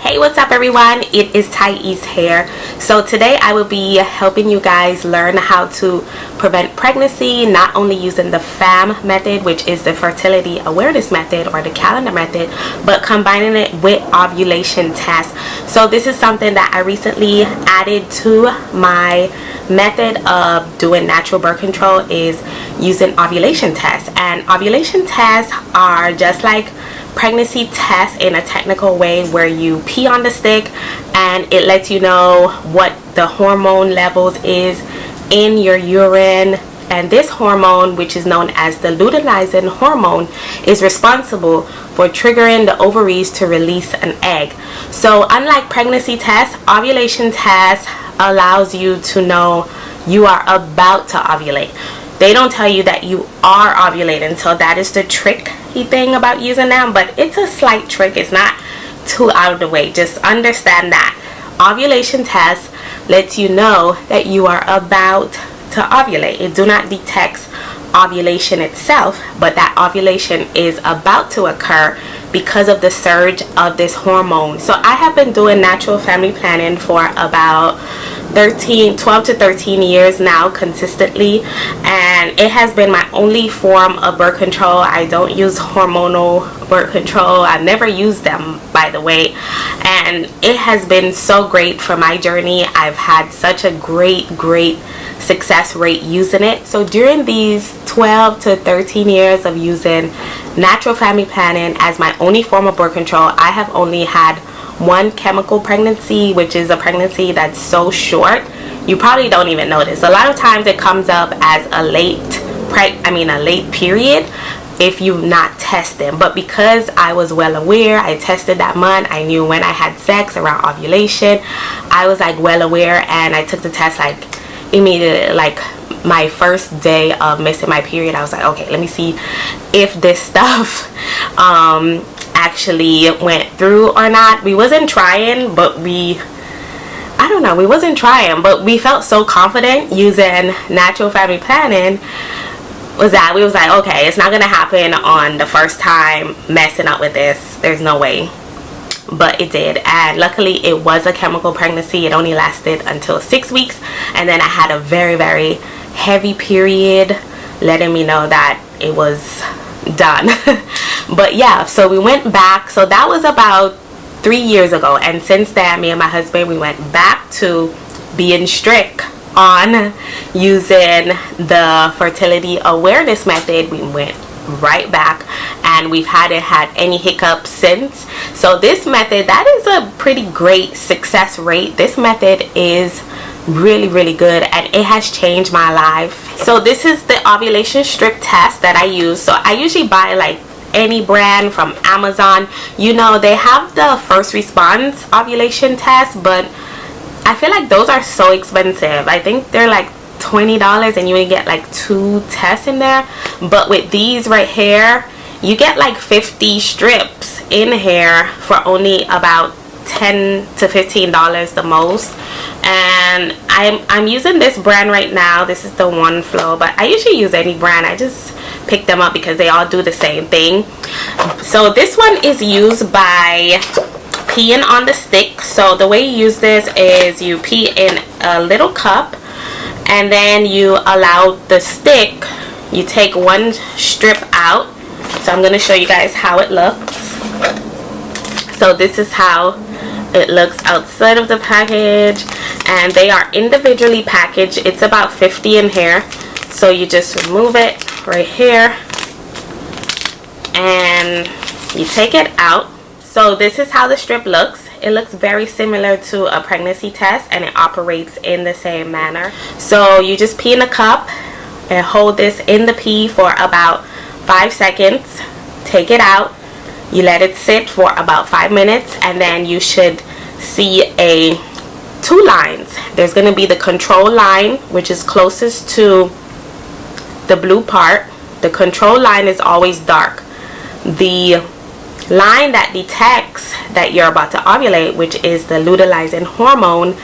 Hey, what's up everyone? It is Thais here. So today I will be helping you guys learn how to prevent pregnancy, not only using the FAM method, which is the fertility awareness method or the calendar method, but combining it with ovulation tests. So this is something that I recently added to my method of doing natural birth control, is using ovulation tests. And ovulation tests are just like pregnancy tests in a technical way, where you pee on the stick and it lets you know what the hormone levels is in your urine. And this hormone, which is known as the luteinizing hormone, is responsible for triggering the ovaries to release an egg. So unlike pregnancy tests, ovulation tests allows you to know you are about to ovulate. They don't tell you that you are ovulating, so that is the tricky thing about using them, but it's a slight trick. It's not too out of the way. Just understand that ovulation test lets you know that you are about to ovulate. It do not detect ovulation itself, but that ovulation is about to occur because of the surge of this hormone. So I have been doing natural family planning for about 12 to 13 years now consistently, and it has been my only form of birth control. I don't use hormonal birth control. I've never used them, by the way, and it has been so great for my journey. I've had such a great success rate using it. So during these 12 to 13 years of using natural family planning as my only form of birth control, I have only had one chemical pregnancy, which is a pregnancy that's so short you probably don't even notice. A lot of times it comes up as a late period if you've not tested. But because I was well aware, I tested that month, I knew when I had sex around ovulation, I was like well aware, and I took the test like immediately, like my first day of missing my period. I was like, okay, let me see if this stuff actually went through or not. We wasn't trying, but we felt so confident using natural family planning that we was like, okay, it's not gonna happen on the first time messing up with this. There's no way. But it did, and luckily it was a chemical pregnancy. It only lasted until 6 weeks, and then I had a very heavy period, letting me know that it was done. But yeah, so we went back. So that was about 3 years ago, and since then me and my husband, we went back to being strict on using the fertility awareness method. We went right back, and we've hadn't had any hiccups since. So this method, that is a pretty great success rate. This method is really good, and it has changed my life. So this is the ovulation strip test that I use. So I usually buy like any brand from Amazon. You know, they have the first response ovulation test, but I feel like those are so expensive. I think they're like $20 and you would get like 2 tests in there. But with these right here, you get like 50 strips in here for only about $10 to $15 the most. And I'm using this brand right now. This is the One Flow, but I usually use any brand. I just pick them up because they all do the same thing. So this one is used by peeing on the stick. So the way you use this is you pee in a little cup, and then you allow the stick, you take one strip out. So I'm going to show you guys how it looks. So this is how it looks outside of the package, and they are individually packaged. It's about 50 in here. So you just remove it right here and you take it out. So this is how the strip looks. It looks very similar to a pregnancy test, and it operates in the same manner. So you just pee in a cup and hold this in the pee for about 5 seconds. Take it out. You let it sit for about 5 minutes, and then you should see 2 lines. There's going to be the control line, which is closest to the blue part. The control line is always dark. The line that detects that you're about to ovulate, which is the luteinizing hormone,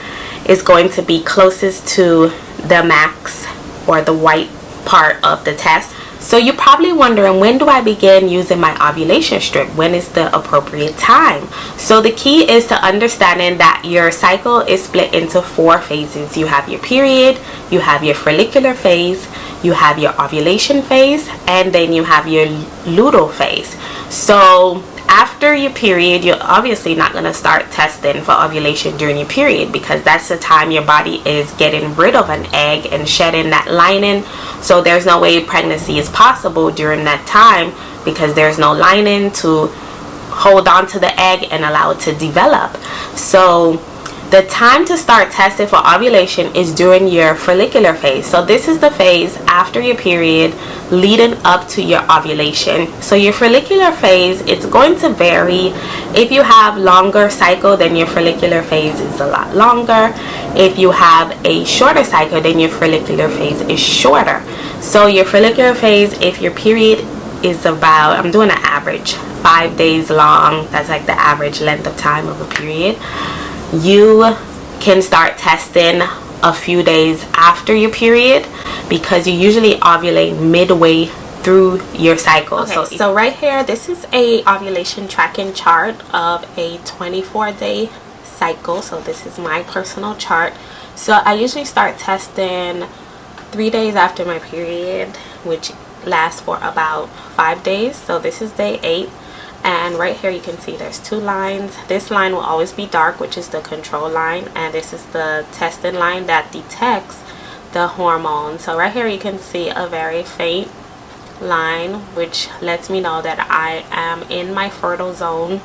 is going to be closest to the max, or the white part of the test. So you're probably wondering, when do I begin using my ovulation strip? When is the appropriate time? So the key is to understanding that your cycle is split into 4 phases. You have your period, you have your follicular phase, you have your ovulation phase, and then you have your luteal phase. So after your period, you're obviously not going to start testing for ovulation during your period, because that's the time your body is getting rid of an egg and shedding that lining. So there's no way pregnancy is possible during that time, because there's no lining to hold on to the egg and allow it to develop. So the time to start testing for ovulation is during your follicular phase. So this is the phase after your period leading up to your ovulation. So your follicular phase, it's going to vary. If you have longer cycle, then your follicular phase is a lot longer. If you have a shorter cycle, then your follicular phase is shorter. So your follicular phase, if your period is about, I'm doing an average, 5 days long, that's like the average length of time of a period, you can start testing a few days after your period, because you usually ovulate midway through your cycle. Okay, so right here, this is a ovulation tracking chart of a 24-day cycle. So this is my personal chart. So I usually start testing 3 days after my period, which lasts for about 5 days. So this is day 8. And right here you can see there's 2 lines. This line will always be dark, which is the control line, and this is the testing line that detects the hormone. So right here you can see a very faint line, which lets me know that I am in my fertile zone,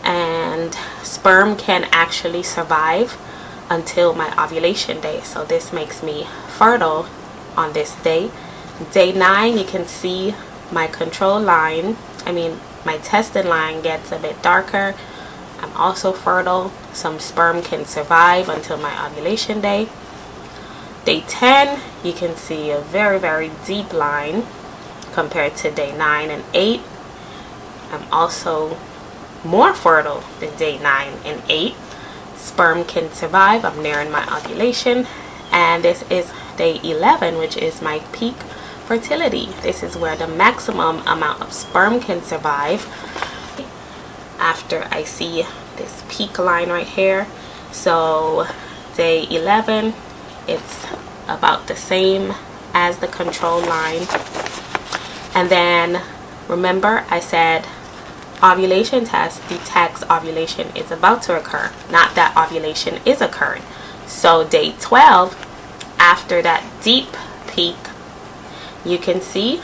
and sperm can actually survive until my ovulation day. So this makes me fertile on this day. Day 9, you can see my control line, my testing line gets a bit darker. I'm also fertile. Some sperm can survive until my ovulation day. Day 10, you can see a very, very deep line compared to day 9 and 8. I'm also more fertile than day 9 and 8. Sperm can survive. I'm nearing my ovulation. And this is day 11, which is my peak fertility. This is where the maximum amount of sperm can survive after I see this peak line right here. So day 11, it's about the same as the control line. And then remember I said ovulation test detects ovulation is about to occur, not that ovulation is occurring. So day 12, after that deep peak, you can see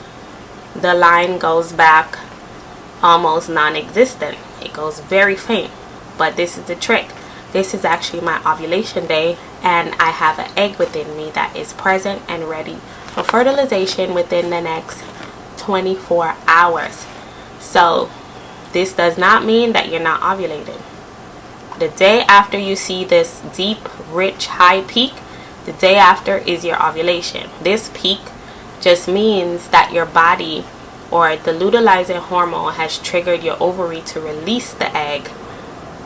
the line goes back almost non-existent. It goes very faint. But this is the trick. This is actually my ovulation day, and I have an egg within me that is present and ready for fertilization within the next 24 hours. So this does not mean that you're not ovulating. The day after you see this deep, rich, high peak, the day after is your ovulation. This peak just means that your body or the luteinizing hormone has triggered your ovary to release the egg.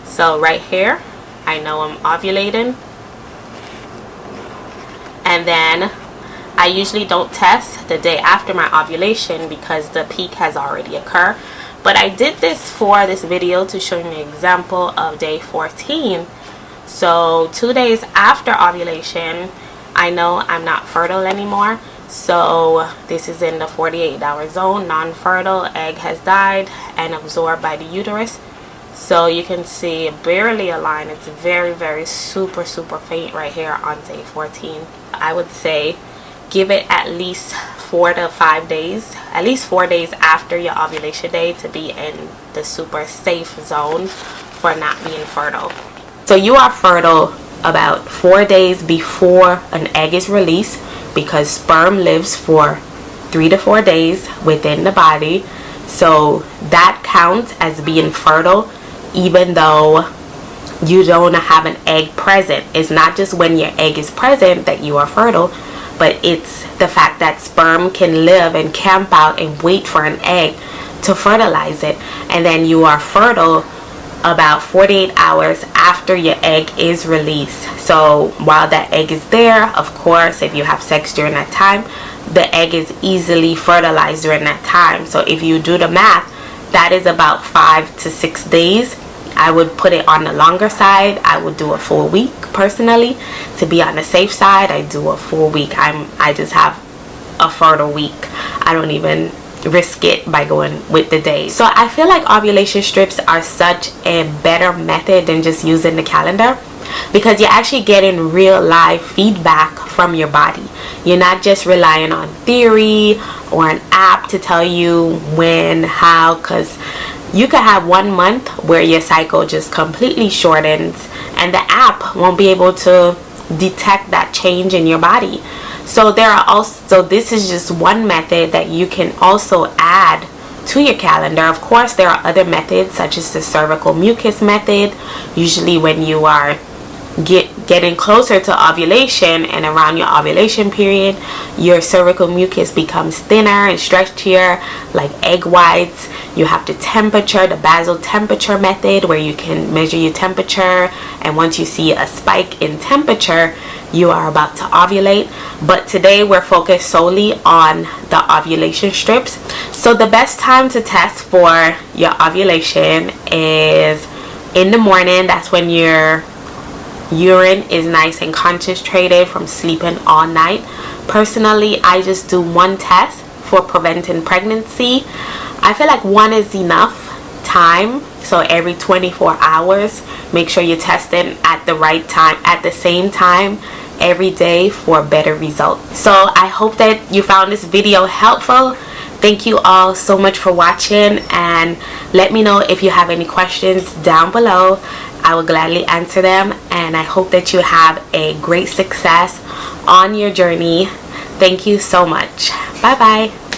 So right here, I know I'm ovulating. And then I usually don't test the day after my ovulation because the peak has already occurred. But I did this for this video to show you an example of day 14. So 2 days after ovulation, I know I'm not fertile anymore. So this is in the 48-hour zone, non-fertile, egg has died and absorbed by the uterus. So you can see barely a line. It's very, very super faint right here on day 14. I would say give it at least 4 to 5 days, at least 4 days after your ovulation day to be in the super safe zone for not being fertile. So you are fertile about 4 days before an egg is released, because sperm lives for 3 to 4 days within the body. So that counts as being fertile even though you don't have an egg present. It's not just when your egg is present that you are fertile, but it's the fact that sperm can live and camp out and wait for an egg to fertilize it, and then you are fertile about 48 hours after your egg is released. So while that egg is there, of course, if you have sex during that time, the egg is easily fertilized during that time. So if you do the math, that is about 5 to 6 days. I would put it on the longer side. I would do a full week personally. To be on the safe side, I do a full week. I just have a fertile week. I don't even risk it by going with the days. So I feel like ovulation strips are such a better method than just using the calendar, because you're actually getting real live feedback from your body. You're not just relying on theory or an app to tell you when, how, because you could have 1 month where your cycle just completely shortens and the app won't be able to detect that change in your body. So this is just one method that you can also add to your calendar. Of course, there are other methods such as the cervical mucus method. Usually when you are getting closer to ovulation and around your ovulation period, your cervical mucus becomes thinner and stretchier like egg whites. You have the basal temperature method, where you can measure your temperature, and once you see a spike in temperature, you are about to ovulate. But today we're focused solely on the ovulation strips. So the best time to test for your ovulation is in the morning. That's when your urine is nice and concentrated from sleeping all night. Personally, I just do one test for preventing pregnancy. I feel like one is enough time. So every 24 hours, make sure you're testing at the right time, at the same time every day for better results. So I hope that you found this video helpful. Thank you all so much for watching, and let me know if you have any questions down below. I will gladly answer them, and I hope that you have a great success on your journey. Thank you so much. Bye bye.